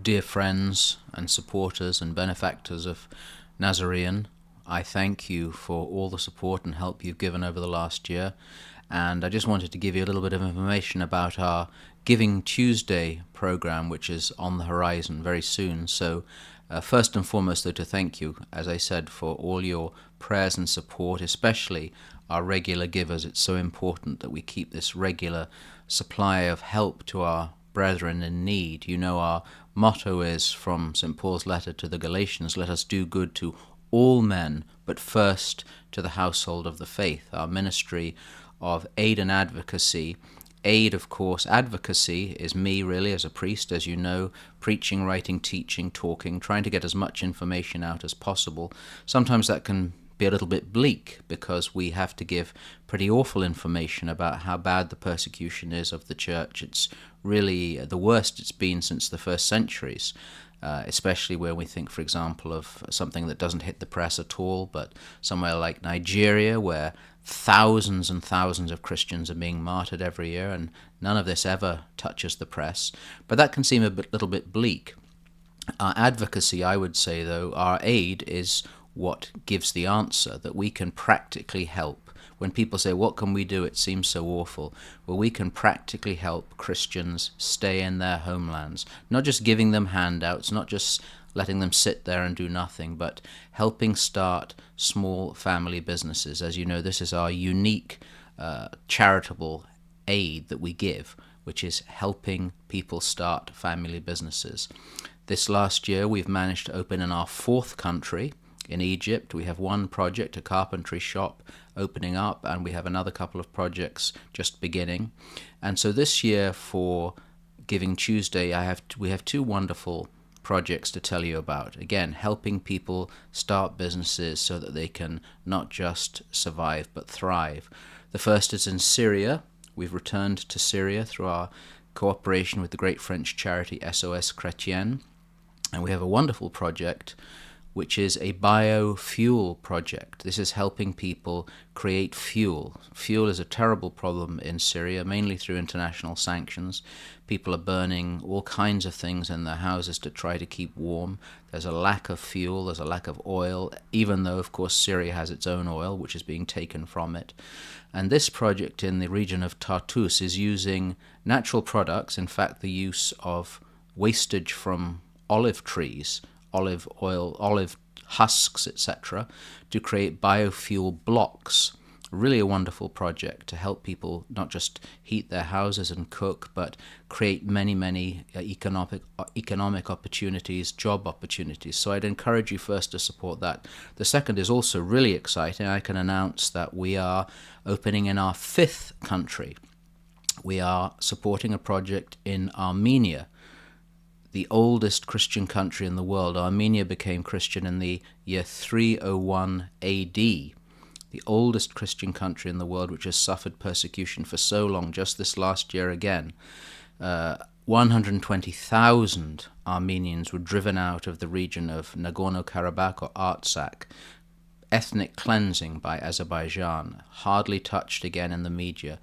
Dear friends and supporters and benefactors of Nasarean, I thank you for all the support and help you've given over the last year. And I just wanted to give you a little bit of information about our Giving Tuesday program, which is on the horizon very soon. So first and foremost, though, to thank you, as I said, for all your prayers and support, especially our regular givers. It's so important that we keep this regular supply of help to our brethren in need. You know, our motto is from St. Paul's letter to the Galatians, let us do good to all men, but first to the household of the faith. Our ministry of aid and advocacy. Aid, of course, advocacy is me really as a priest, as you know, preaching, writing, teaching, talking, trying to get as much information out as possible. Sometimes that can be a little bit bleak because we have to give pretty awful information about how bad the persecution is of the church. It's really the worst it's been since the first centuries, especially when we think, for example, of something that doesn't hit the press at all, but somewhere like Nigeria, where thousands and thousands of Christians are being martyred every year, and none of this ever touches the press. But that can seem little bit bleak. Our advocacy, I would say, though, our aid is what gives the answer, that we can practically help. When people say, what can we do? It seems so awful. Well, we can practically help Christians stay in their homelands, not just giving them handouts, not just letting them sit there and do nothing, but helping start small family businesses. As you know, this is our unique charitable aid that we give, which is helping people start family businesses. This last year, we've managed to open in our fourth country. In Egypt, we have one project, a carpentry shop, opening up, and we have another couple of projects just beginning. And so this year for Giving Tuesday, we have two wonderful projects to tell you about. Again, helping people start businesses so that they can not just survive but thrive. The first is in Syria. We've returned to Syria through our cooperation with the great French charity SOS Chrétien, and we have a wonderful project which is a biofuel project. This is helping people create fuel. Fuel is a terrible problem in Syria, mainly through international sanctions. People are burning all kinds of things in their houses to try to keep warm. There's a lack of fuel, there's a lack of oil, even though, of course, Syria has its own oil, which is being taken from it. And this project in the region of Tartus is using natural products, in fact, the use of wastage from olive trees, olive oil, olive husks, etc., to create biofuel blocks. Really a wonderful project to help people not just heat their houses and cook, but create many economic opportunities, job opportunities. So I'd encourage you first to support that. The second is also really exciting. I can announce that we are opening in our fifth country. We are supporting a project in Armenia, the oldest Christian country in the world. Armenia became Christian in the year 301 AD, the oldest Christian country in the world, which has suffered persecution for so long. Just this last year again, 120,000 Armenians were driven out of the region of Nagorno-Karabakh or Artsakh. Ethnic cleansing by Azerbaijan, hardly touched again in the media.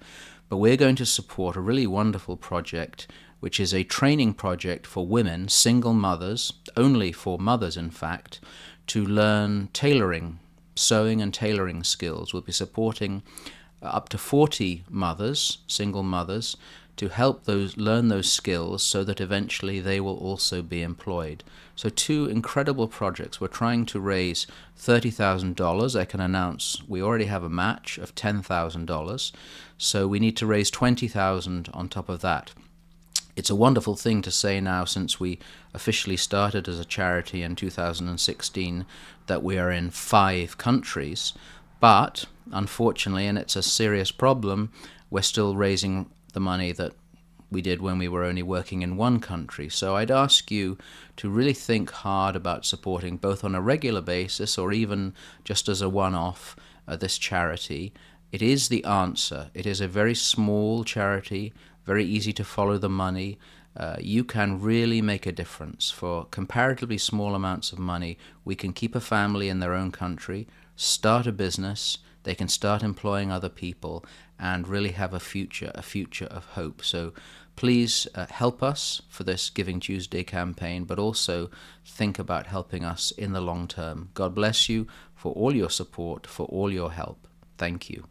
But we're going to support a really wonderful project, which is a training project for women, single mothers, only for mothers in fact, to learn tailoring, sewing and tailoring skills. We'll be supporting up to 40 mothers, single mothers, to help those learn those skills so that eventually they will also be employed. So two incredible projects. We're trying to raise $30,000. I can announce we already have a match of $10,000. So we need to raise $20,000 on top of that. It's a wonderful thing to say now, since we officially started as a charity in 2016, that we are in 5 countries. But unfortunately, and it's a serious problem, we're still raising the money that we did when we were only working in 1 country. So I'd ask you to really think hard about supporting, both on a regular basis or even just as a one-off, this charity. It is the answer. It is a very small charity, very easy to follow the money. You can really make a difference. For comparatively small amounts of money, we can keep a family in their own country, start a business, they can start employing other people, and really have a future of hope. So Please help us for this Giving Tuesday campaign, but also think about helping us in the long term. God bless you for all your support, for all your help. Thank you.